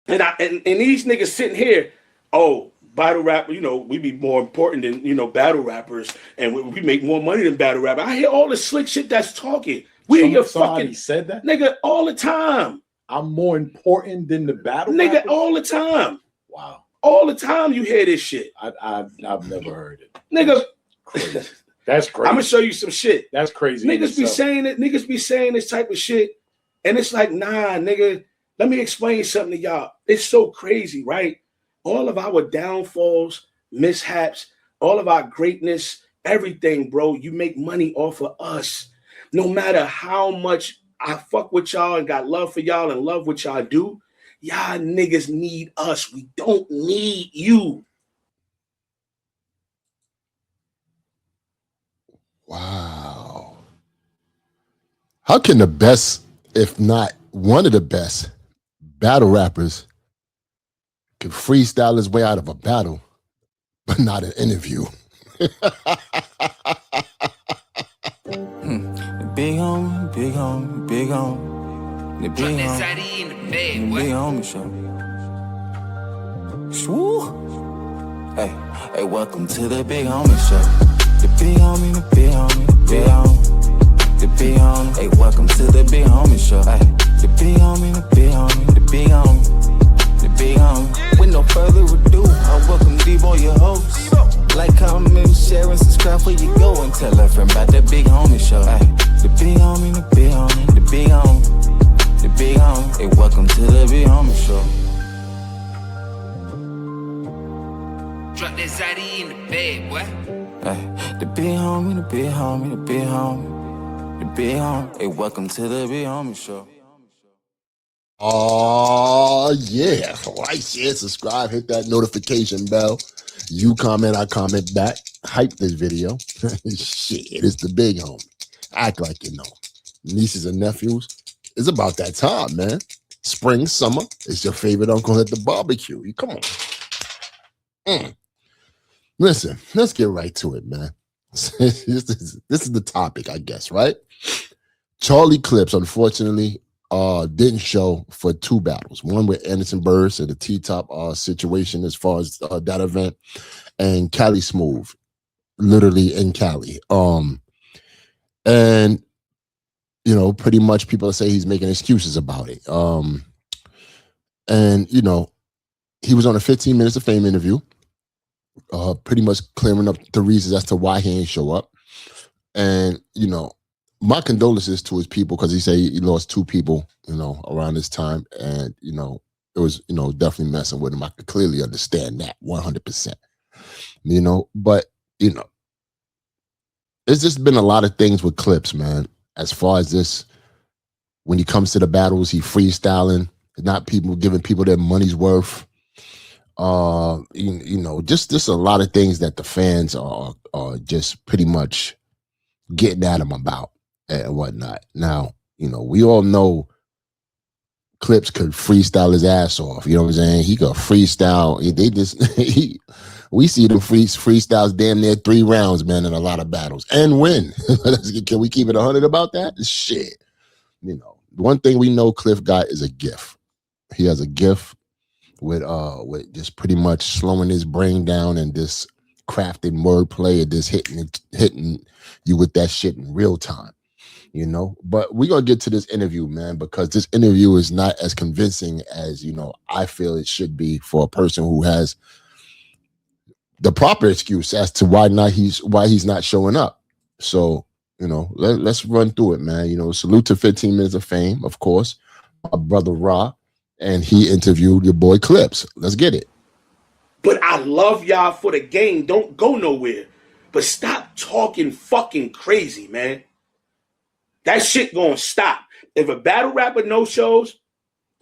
And these niggas sitting here, oh, battle rap, we be more important than, battle rappers, and we make more money than battle rappers. I hear all the slick shit that's talking. We hear your somebody fucking said that? Nigga all the time. I'm more important than the battle nigga rappers? all the time. Wow. All the time you hear this shit. I've never heard it. Nigga. Crazy. That's crazy. I'm gonna show you some shit. That's crazy. Niggas be saying it. Niggas be saying this type of shit. And it's like, nah, nigga, let me explain something to y'all. It's so crazy, right? All of our downfalls, mishaps, all of our greatness, everything, bro, you make money off of us. No matter how much I fuck with y'all and got love for y'all and love what y'all do, y'all niggas need us. We don't need you. Wow. How can the best, if not one of the best, battle rappers can freestyle his way out of a battle, but not an interview? Big homie, big homie, big homie. The big homie, the big homie show. Shwoo. Hey, welcome to the big homie show. The big homie, the big homie, the big homie. The big homie. Hey, welcome to the big homie show. Hey, the big homie, the big homie, the big homie. The big homie. With no further ado, I welcome D-Boy, your host. Like, comment, share, and subscribe before you go and tell a friend about the big homie show. Ay, the big homie, the big homie, the big homie, the big homie. Hey, welcome to the big homie show. Drop that Zaddy in the bed, boy. Ay, the big homie, the big homie, the big homie, the big homie. Hey, welcome to the big homie show. Oh, yeah. Like, share, subscribe, hit that notification bell. You comment, I comment back. Hype this video. Shit, it's the big homie. Act like you know. Nieces and nephews, it's about that time, man. Spring, summer, it's your favorite uncle at the barbecue. Come on. Listen, let's get right to it, man. This is the topic, I guess, right? Charlie Clips, unfortunately, didn't show for two battles. One with Anderson Burris at the T-Top situation as far as that event, and Cali Smooth, literally in Cali. And pretty much people say he's making excuses about it. And he was on a 15 Minutes of Fame interview, pretty much clearing up the reasons as to why he ain't show up. And my condolences to his people, because he said he lost two people, around this time. And, it was, definitely messing with him. I could clearly understand that 100%, but, it's just been a lot of things with Clips, man. As far as this, when he comes to the battles, he freestyling, not people giving people their money's worth. Just a lot of things that the fans are just pretty much getting at him about and whatnot. Now, we all know Clips could freestyle his ass off. You know what I'm saying? He could freestyle. We see them freestyles damn near 3 rounds, man, in a lot of battles and win. Can we keep it 100 about that? Shit. One thing we know Cliff got is a gift. He has a gift with just pretty much slowing his brain down and just crafting wordplay and just hitting you with that shit in real time. But we're gonna get to this interview, man, because this interview is not as convincing as I feel it should be for a person who has the proper excuse as to why he's not showing up. So let's run through it, man. Salute to 15 Minutes of Fame, of course, my brother Ra, and he interviewed your boy Clips. Let's get it. But I love y'all for the game. Don't go nowhere. But stop talking fucking crazy, man. That shit gonna stop. If a battle rapper no shows,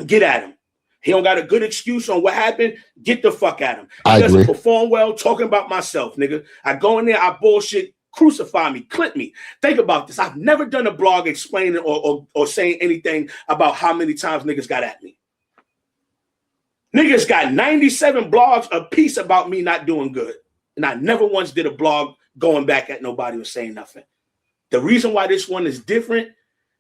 get at him. He don't got a good excuse on what happened, get the fuck at him. He doesn't perform well, talking about myself, nigga. I go in there, I bullshit, crucify me, clip me. Think about this. I've never done a blog explaining or saying anything about how many times niggas got at me. Niggas got 97 blogs a piece about me not doing good. And I never once did a blog going back at nobody or saying nothing. The reason why this one is different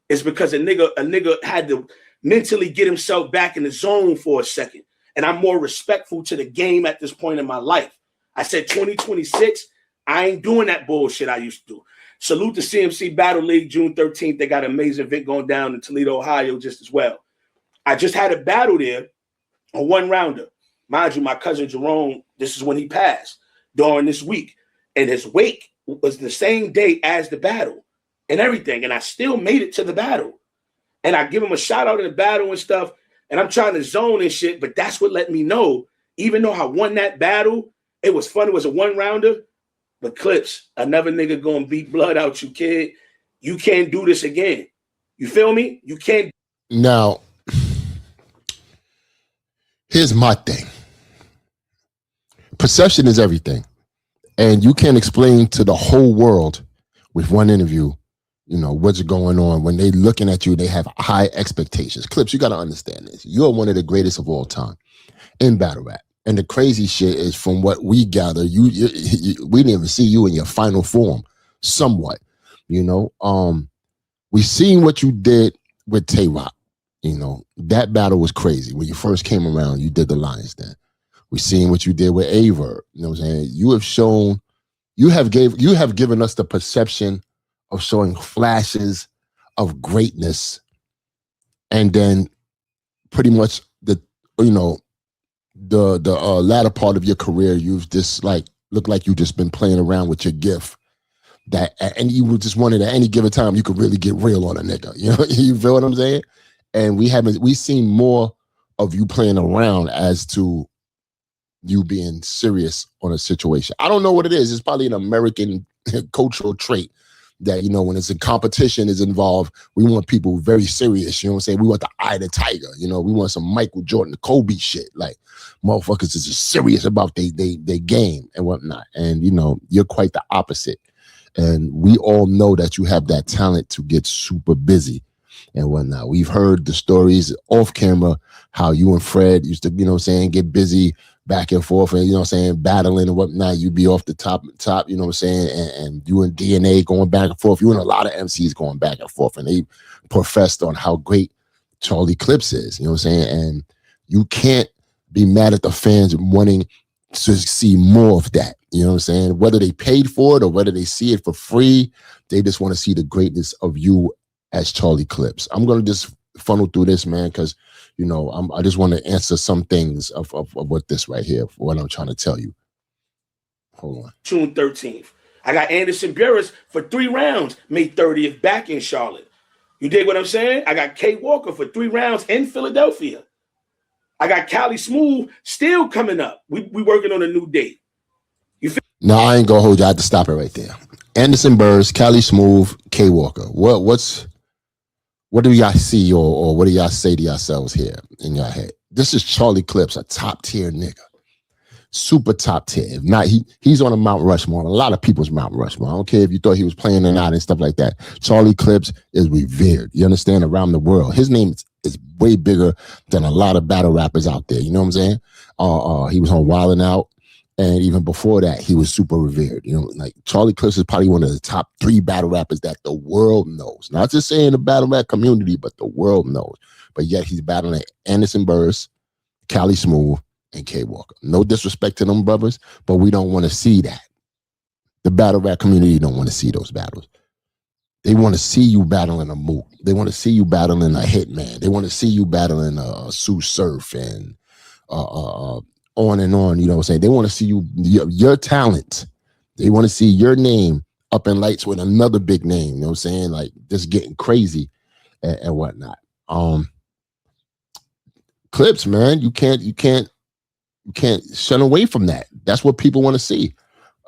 is because a nigga had to mentally get himself back in the zone for a second. and I'm more respectful to the game at this point in my life. I said 2026, I ain't doing that bullshit I used to do. Salute the CMC Battle League, June 13th. They got an amazing event going down in Toledo, Ohio, just as well. I just had a battle there, a one-rounder. Mind you, my cousin Jerome, this is when he passed, during this week. And his wake was the same day as the battle and everything. And I still made it to the battle. And I give him a shout out in the battle and stuff. And I'm trying to zone and shit, but that's what let me know, even though I won that battle, it was fun. It was a one-rounder. But Clips, another nigga gonna beat blood out you, kid. You can't do this again. You feel me? You can't. Now, here's my thing. Perception is everything. And you can't explain to the whole world with one interview, you know, what's going on. When they looking at you, they have high expectations. Clips, you got to understand this. You're one of the greatest of all time in battle rap. And the crazy shit is, from what we gather, we didn't even see you in your final form, somewhat. You know, we seen what you did with Tay-Rock. You know, that battle was crazy. When you first came around, you did the Lions Den. We seen what you did with Aver. You know what I'm saying? You have shown, you have given us the perception of showing flashes of greatness, and then pretty much the latter part of your career, you've just looked like you've just been playing around with your gift. And you just wanted at any given time you could really get real on a nigga. You know, you feel what I'm saying? And we've seen more of you playing around as to you being serious on a situation. I don't know what it is. It's probably an American cultural trait that, you know, when it's a competition is involved, we want people very serious. You know what I'm saying? We want the eye of the tiger. You know, we want some Michael Jordan, Kobe shit. Like, motherfuckers is just serious about they game and whatnot. And, you know, you're quite the opposite. And we all know that you have that talent to get super busy and whatnot. We've heard the stories off camera, how you and Fred used to, you know what I'm saying, get busy back and forth and, you know what I'm saying, battling and whatnot. You'd be off the top, you know what I'm saying, and you and DNA going back and forth. You and a lot of MCs going back and forth, and they professed on how great Charlie Clips is, you know what I'm saying? And you can't be mad at the fans wanting to see more of that, you know what I'm saying? Whether they paid for it or whether they see it for free, they just want to see the greatness of you as Charlie Clips. I'm going to just funnel through this, man, because, you know, I just want to answer some things of what this right here, what I'm trying to tell you. Hold on. June 13th. I got Anderson Burris for 3 rounds, May 30th, back in Charlotte. You dig what I'm saying? I got K Walker for 3 rounds in Philadelphia. I got Cali Smooth still coming up. We working on a new date. You feel? No, I ain't gonna hold you. I have to stop it right there. Anderson Burris, Cali Smooth, K Walker. What do y'all see or what do y'all say to yourselves here in your head? This is Charlie Clips, a top tier nigga. Super top tier. If not, he's on a Mount Rushmore, a lot of people's Mount Rushmore. I don't care if you thought he was playing or not and stuff like that. Charlie Clips is revered. You understand? Around the world. His name is way bigger than a lot of battle rappers out there. You know what I'm saying? He was on Wildin' Out. And even before that, he was super revered. You know, like Charlie Clips is probably one of the top 3 battle rappers that the world knows. Not just saying the battle rap community, but the world knows. But yet he's battling Anderson Burris, Cali Smooth, and K Walker. No disrespect to them brothers, but we don't want to see that. The battle rap community don't want to see those battles. They want to see you battling a Mook. They want to see you battling a Hitman. They want to see you battling a Sue Surf and on and on, you know what I'm saying? They want to see your talent. They want to see your name up in lights with another big name, you know what I'm saying? Like, just getting crazy and whatnot. Clips, man, you can't shun away from that. That's what people want to see.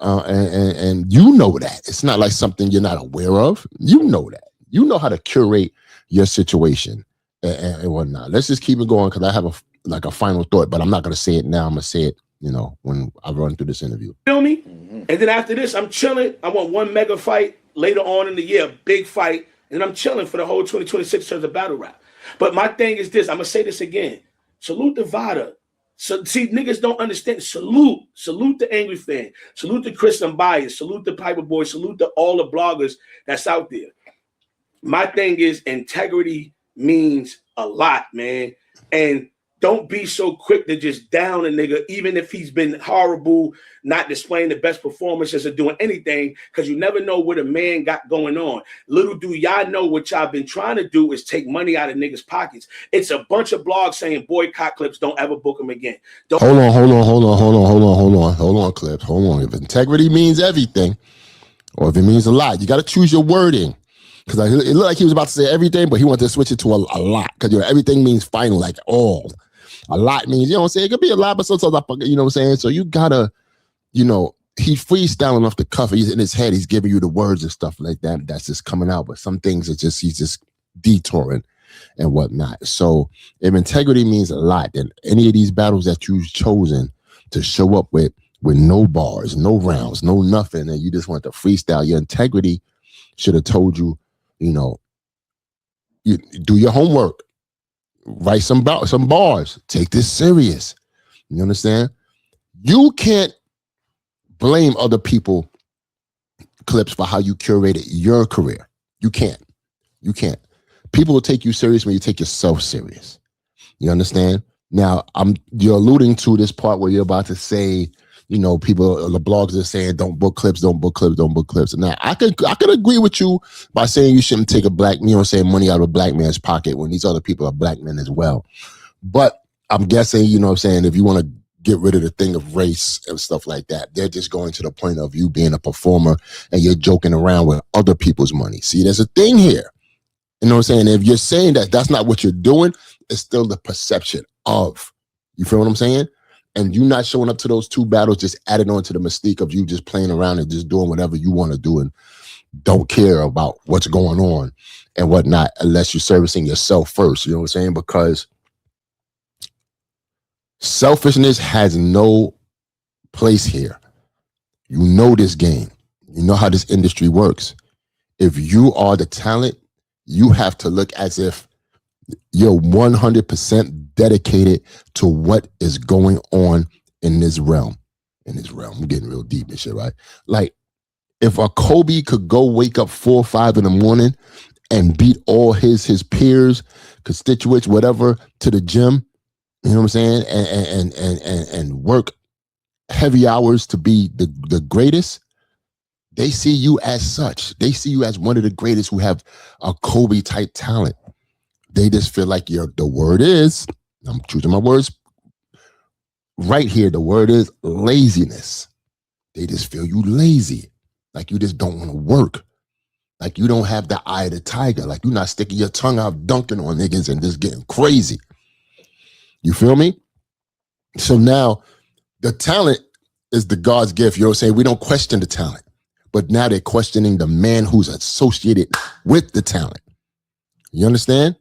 And you know that. It's not like something you're not aware of. You know that. You know how to curate your situation and whatnot. Let's just keep it going because I have a final thought, but I'm not going to say it now. I'm going to say it, you know, when I run through this interview. Feel me? Mm-hmm. And then after this, I'm chilling. I want one mega fight later on in the year, big fight. And I'm chilling for the whole 2026 in terms of battle rap. But my thing is this. I'm going to say this again. Salute the Vada. So, see, niggas don't understand. Salute the Angry Fan. Salute the Chris Bias. Salute the Piper Boy. Salute to all the bloggers that's out there. My thing is integrity means a lot, man. And Don't be so quick to just down a nigga, even if he's been horrible, not displaying the best performances or doing anything, because you never know what a man got going on. Little do y'all know what y'all been trying to do is take money out of niggas' pockets. It's a bunch of blogs saying boycott Clips, don't ever book him again. Hold on, Clips. Hold on. If integrity means everything, or if it means a lot, you got to choose your wording. Because it looked like he was about to say everything, but he wanted to switch it to a lot. Because everything means final, like all. A lot means, you know what I'm saying? It could be a lot, but sometimes, you know what I'm saying? So you gotta, he's freestyling off the cuff. He's in his head. He's giving you the words and stuff like that. That's just coming out. But some things he's just detouring and whatnot. So if integrity means a lot, then any of these battles that you've chosen to show up with no bars, no rounds, no nothing, and you just want to freestyle, your integrity should have told you, you do your homework. Write some bars. Take this serious. You understand? You can't blame other people, Clips, for how you curated your career. You can't. People will take you serious when you take yourself serious. You understand? Now, you're alluding to this part where you're about to say, people, the blogs are saying, don't book Clips. Now, I could agree with you by saying you shouldn't take money out of a black man's pocket when these other people are black men as well. But I'm guessing, if you want to get rid of the thing of race and stuff like that, they're just going to the point of you being a performer and you're joking around with other people's money. See, there's a thing here. You know what I'm saying? If you're saying that that's not what you're doing, it's still the perception of. You feel what I'm saying? And you not showing up to those two battles just added on to the mystique of you just playing around and just doing whatever you want to do and don't care about what's going on and whatnot unless you're servicing yourself first. You know what I'm saying? Because selfishness has no place here. You know this game. You know how this industry works. If you are the talent, you have to look as if you're 100% dedicated to what is going on in this realm. I'm getting real deep and shit, right? Like, if a Kobe could go wake up 4 or 5 in the morning and beat all his peers, constituents, whatever, to the gym, you know what I'm saying, and work heavy hours to be the greatest, they see you as such. They see you as one of the greatest who have a Kobe type talent. They just feel like the word is, I'm choosing my words right here, the word is laziness. They just feel you lazy. Like you just don't want to work. Like you don't have the eye of the tiger. Like you're not sticking your tongue out dunking on niggas and just getting crazy. You feel me? So now the talent is the God's gift. You know what I'm saying? We don't question the talent. But now they're questioning the man who's associated with the talent. You understand?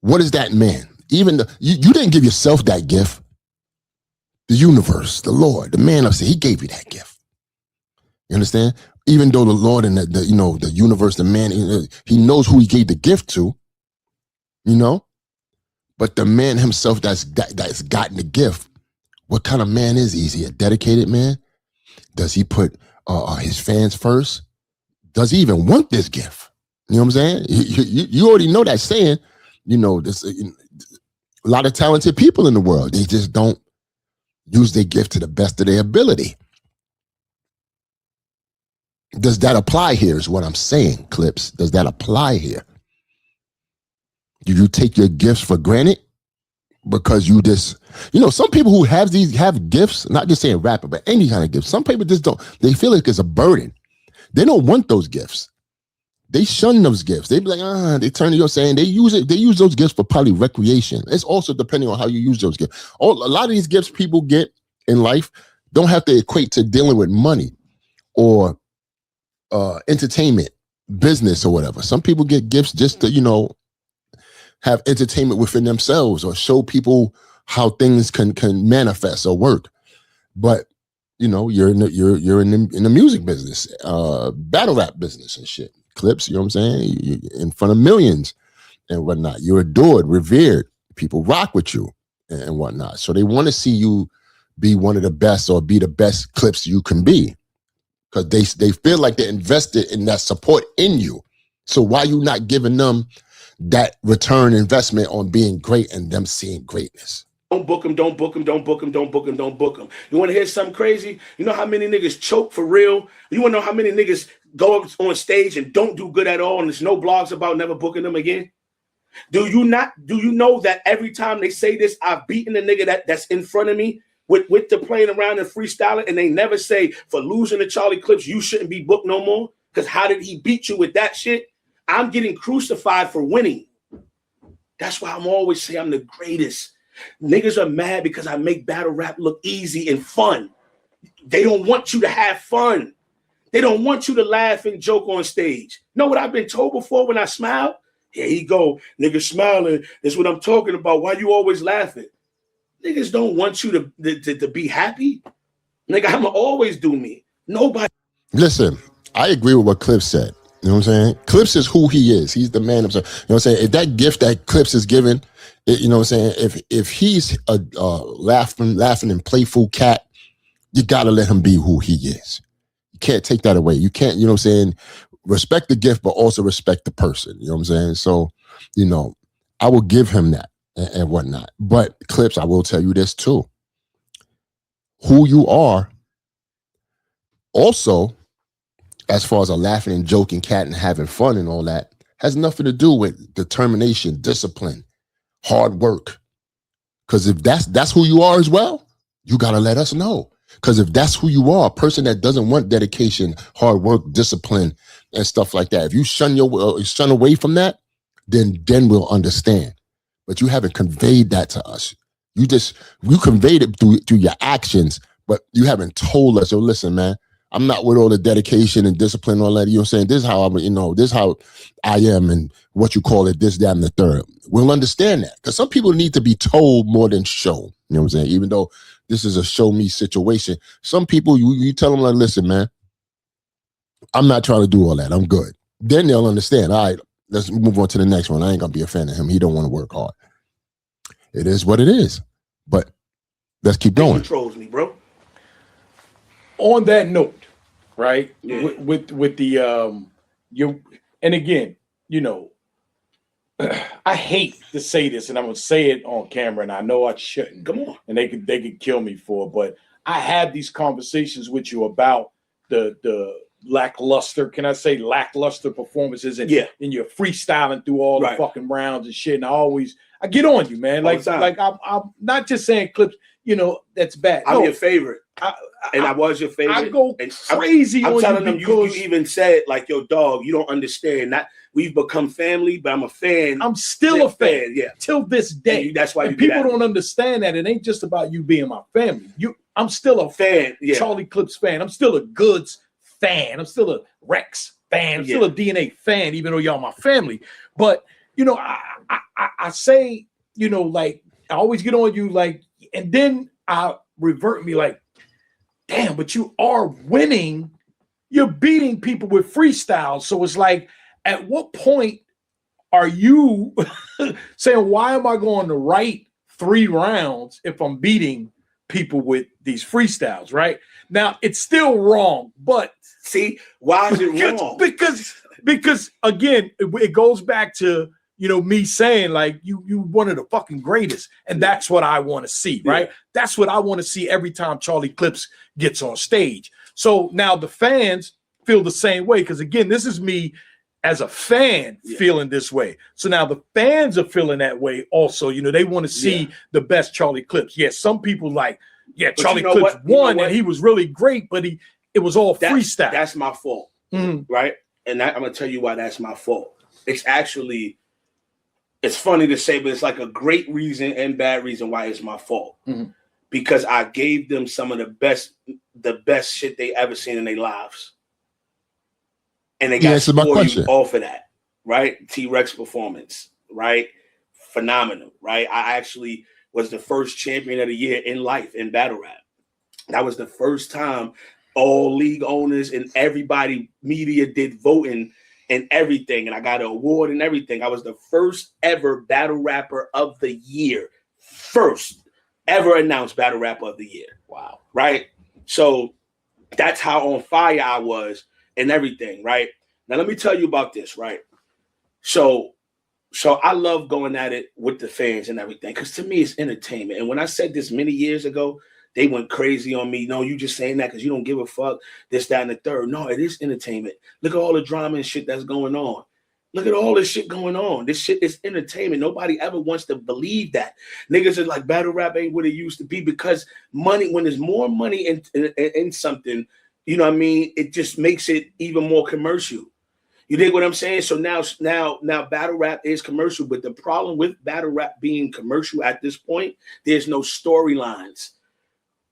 What is that man? Even you didn't give yourself that gift. The universe, the Lord, the man upstairs, he gave you that gift. You understand? Even though the Lord and the universe, the man, he knows who he gave the gift to, but the man himself that's gotten the gift, what kind of man is he? Is he a dedicated man? Does he put his fans first? Does he even want this gift? You know what I'm saying? You already know that saying. There's a lot of talented people in the world. They just don't use their gift to the best of their ability. Does that apply here is what I'm saying, Clips. Does that apply here? Do you take your gifts for granted? Because you just, some people who have gifts, not just saying rapper, but any kind of gift, some people just don't, they feel like it's a burden. They don't want those gifts. They shun those gifts. They be like, they turn to you saying they use those gifts for probably recreation. It's also depending on how you use those gifts. A lot of these gifts people get in life don't have to equate to dealing with money or entertainment, business or whatever. Some people get gifts just to, have entertainment within themselves or show people how things can manifest or work. But, you're in the music business, battle rap business and shit. Clips, you know what I'm saying? You're in front of millions and whatnot. You're adored, revered. People rock with you and whatnot. So they want to see you be one of the best or be the best Clips you can be because they feel like they're invested in that support in you. So why you not giving them that return investment on being great and them seeing greatness. Don't book him, don't book him, don't book him, don't book him, don't book him. You want to hear something crazy? You know how many niggas choke for real? You want to know how many niggas go up on stage and don't do good at all and there's no blogs about never booking them again? Do you know that every time they say this, I've beaten the nigga that's in front of me with the playing around and freestyling, and they never say for losing to Charlie Clips, you shouldn't be booked no more? Because how did he beat you with that shit? I'm getting crucified for winning. That's why I'm always saying I'm the greatest. Niggas are mad because I make battle rap look easy and fun. They don't want you to have fun. They don't want you to laugh and joke on stage. Know what I've been told before when I smile? Here he go, nigga smiling. That's what I'm talking about. Why you always laughing? Niggas don't want you to be happy. Nigga, I'ma always do me. Nobody. Listen, I agree with what Clips said. You know what I'm saying? Clips is who he is. He's the man himself. You know what I'm saying? If that gift that Clips is given, you know what I'm saying? If he's a laughing and playful cat, you gotta let him be who he is. You can't take that away. You can't, you know what I'm saying? Respect the gift, but also respect the person. You know what I'm saying? So, you know, I will give him that and whatnot. But Clips, I will tell you this too. Who you are also, as far as a laughing and joking cat and having fun and all that, has nothing to do with determination, discipline, hard work. Because if that's who you are as well, you got to let us know. Because if that's who you are, a person that doesn't want dedication, hard work, discipline, and stuff like that, if you shun away from that, then we'll understand. But you haven't conveyed that to us. You conveyed it through your actions, but you haven't told us, yo, listen, man, I'm not with all the dedication and discipline and all that. You know what I'm saying? This is how this is how I am and what you call it, this, that, and the third. We'll understand that. Because some people need to be told more than shown. You know what I'm saying? Even though this is a show me situation. Some people, you tell them, like, listen, man, I'm not trying to do all that. I'm good. Then they'll understand. All right, let's move on to the next one. I ain't going to be a fan of him. He don't want to work hard. It is what it is. But let's keep going. He controls me, bro. On that note, right? Yeah. With the and again, you know, I hate to say this, and I'm gonna say it on camera, and I know I shouldn't. Come on. And they could kill me for it, but I had these conversations with you about the lackluster, can I say lackluster performances and you're freestyling through all the fucking rounds and shit. And I get on you, man. Like I'm not just saying Clips, you know, that's bad. I'm your favorite. I was your favorite. I go crazy I'm on telling you them because you even said, like, yo, dog, you don't understand. That we've become family, but I'm a fan. I'm still a fan. Yeah. Till this day. That's why people don't understand that. It ain't just about you being my family. I'm still a fan. Yeah. Charlie Clips fan. I'm still a Goods fan. I'm still a Rex fan. I'm still a DNA fan, even though y'all my family. But, you know, I say, you know, like, I always get on you, like, and then I revert me like, damn, but you are winning. You're beating people with freestyle. So it's like, at what point are you saying, why am I going to write 3 rounds if I'm beating people with these freestyles, right? Now, it's still wrong, but see, why is it wrong? Because again, it goes back to, you know, me saying, like, you one of the fucking greatest, and that's what I want to see, right? Yeah. That's what I want to see every time Charlie Clips gets on stage. So now the fans feel the same way, because again, this is me as a fan feeling this way. So now the fans are feeling that way also. You know, they want to see the best Charlie Clips. Yes, some people like, but Charlie Clips won and he was really great, but it was all freestyle. That's my fault, right? And I'm going to tell you why that's my fault. It's actually, it's funny to say, but it's like a great reason and bad reason why it's my fault. Mm-hmm. Because I gave them some of the best shit they ever seen in their lives. And they got spoiled off of that, right? T-Rex performance, right? Phenomenal, right? I actually was the first champion of the year in life in battle rap. That was the first time all league owners and everybody, media, did voting and everything. And I got an award and everything. I was the first ever battle rapper of the year. First ever announced battle rapper of the year. Wow. Right? So that's how on fire I was and everything, right? Now, let me tell you about this, right? So So I love going at it with the fans and everything, because to me it's entertainment. And when I said this many years ago, they went crazy on me. No, you just saying that because you don't give a fuck, this, that, and the third. No, it is entertainment. Look at all the drama and shit that's going on. Look at all this shit going on. This shit is entertainment. Nobody ever wants to believe that. Niggas are like, battle rap ain't what it used to be, because money, when there's more money in something, you know what I mean, it just makes it even more commercial. You dig what I'm saying? So now battle rap is commercial, but the problem with battle rap being commercial at this point, there's no storylines.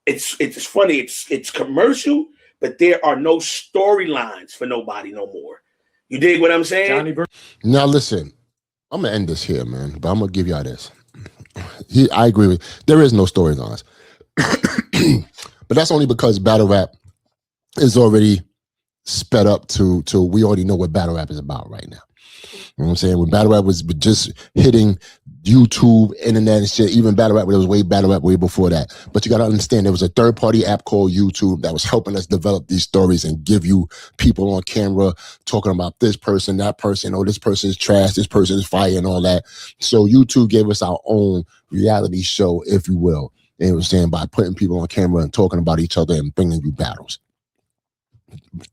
It's funny, it's commercial, but there are no storylines for nobody no more. You dig what I'm saying? Now listen, I'm gonna end this here, man, but I'm gonna give y'all this. I agree with, there is no storylines. But that's only because battle rap is already sped up to we already know what battle rap is about right now. You know what I'm saying? When battle rap was just hitting YouTube, internet and shit, even battle rap, there was battle rap way before that. But you got to understand, there was a third-party app called YouTube that was helping us develop these stories and give you people on camera talking about this person, that person, oh, this person is trash, this person is fire and all that. So YouTube gave us our own reality show, if you will. You know what I'm saying? By putting people on camera and talking about each other and bringing you battles.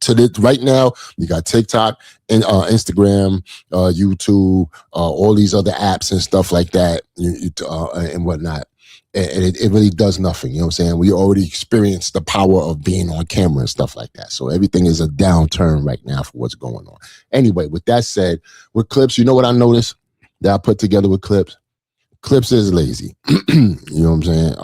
To this, right now, you got TikTok and Instagram, YouTube, all these other apps and stuff like that, and whatnot. And it really does nothing. You know what I'm saying? We already experienced the power of being on camera and stuff like that. So everything is a downturn right now for what's going on. Anyway, with that said, with Clips, you know what I noticed that I put together with Clips? Clips is lazy. You know what I'm saying?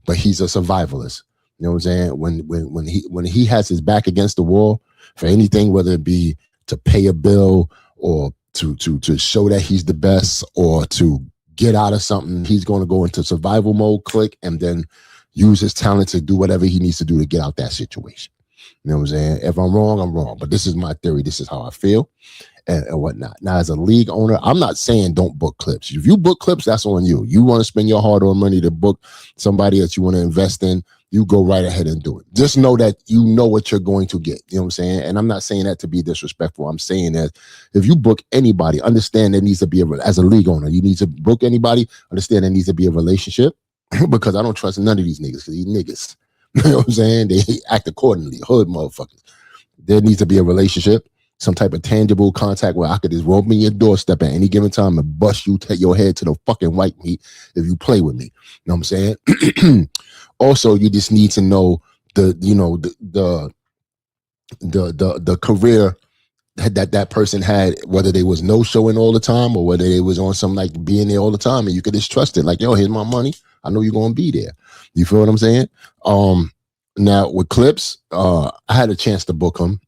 But he's a survivalist. You know what I'm saying? When he has his back against the wall for anything, whether it be to pay a bill or to show that he's the best or to get out of something, he's going to go into survival mode, click, and then use his talent to do whatever he needs to do to get out that situation. You know what I'm saying? If I'm wrong, I'm wrong. But this is my theory. This is how I feel and whatnot. Now, as a league owner, I'm not saying don't book Clips. If you book Clips, that's on you. You want to spend your hard-earned money to book somebody that you want to invest in, you go right ahead and do it. Just know that you know what you're going to get. You know what I'm saying? And I'm not saying that to be disrespectful. I'm saying that if you book anybody, understand there needs to be, as a league owner, you need to book anybody, understand there needs to be a relationship, because I don't trust none of these niggas, because these niggas, you know what I'm saying? They act accordingly, hood motherfuckers. There needs to be a relationship, some type of tangible contact where I could just roll me your doorstep at any given time and bust you, take your head to the fucking white meat if you play with me. You know what I'm saying? Also, you just need to know the career that person had, whether they was no showing all the time or whether they was on some like being there all the time, and you could just trust it. Like, yo, here's my money. I know you're gonna be there. You feel what I'm saying? Now with Clips, I had a chance to book him.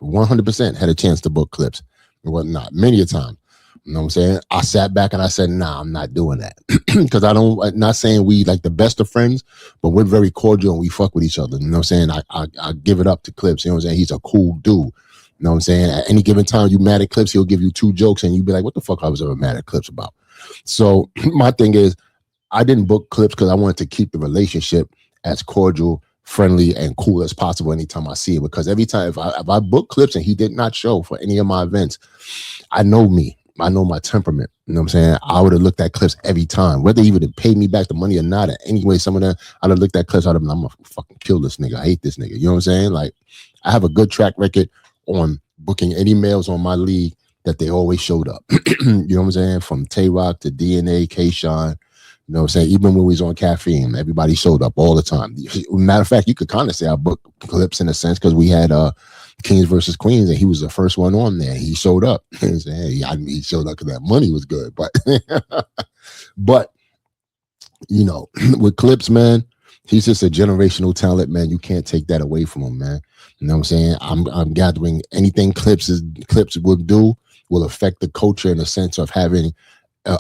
100% had a chance to book Clips and whatnot many a time. You know what I'm saying? I sat back and I said, nah, I'm not doing that. Because I'm not saying we like the best of friends, but we're very cordial and we fuck with each other. You know what I'm saying? I give it up to Clips. You know what I'm saying? He's a cool dude. You know what I'm saying? At any given time you mad at Clips, he'll give you 2 jokes and you'll be like, what the fuck I was ever mad at Clips about? So my thing is, I didn't book Clips because I wanted to keep the relationship as cordial, friendly, and cool as possible anytime I see it. Because every time, if I book Clips and he did not show for any of my events, I know me. I know my temperament. You know what I'm saying? I would have looked at Clips every time, whether he would have paid me back the money or not. Anyway, some of them, I'd have looked at Clips. I'd have been, I'm gonna fucking kill this nigga. I hate this nigga. You know what I'm saying? Like, I have a good track record on booking any males on my league that they always showed up. You know what I'm saying? From Tay-Rock to DNA, K-Shine. You know what I'm saying? Even when we was on Caffeine, everybody showed up all the time. Matter of fact, you could kind of say I booked Clips in a sense because we had Kings versus Queens, and he was the first one on there. He showed up. He showed up because that money was good. But you know, with Clips, man, he's just a generational talent, man. You can't take that away from him, man. You know what I'm saying? I'm gathering anything Clips will do will affect the culture in the sense of having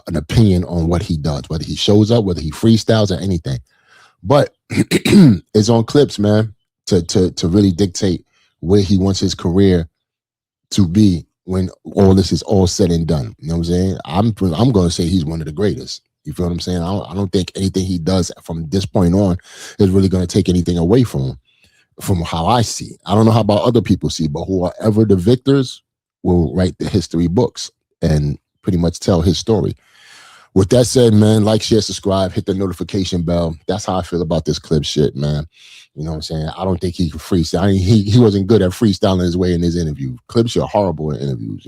an opinion on what he does, whether he shows up, whether he freestyles or anything. But it's on Clips, man, to really dictate where he wants his career to be when all this is all said and done. You know what I'm saying? I'm going to say he's one of the greatest. You feel what I'm saying? I don't think anything he does from this point on is really going to take anything away from him, from how I see. I don't know how about other people see, but whoever the victors will write the history books and pretty much tell his story. With that said, man, like, share, subscribe, hit the notification bell. That's how I feel about this clip shit, man. You know what I'm saying? I don't think he can freestyle. I mean, he wasn't good at freestyling his way in his interview. Clips are horrible in interviews.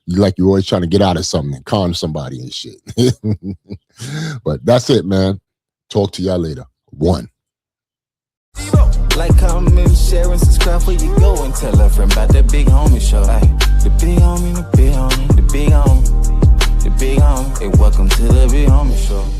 You're always trying to get out of something and con somebody and shit. But that's it, man. Talk to y'all later. One. Like, comment, share, and subscribe where you go, and tell a friend about the Big Homie Show. Ay, the big homie, the big homie, the big homie, the big homie. Hey, welcome to the Big Homie Show.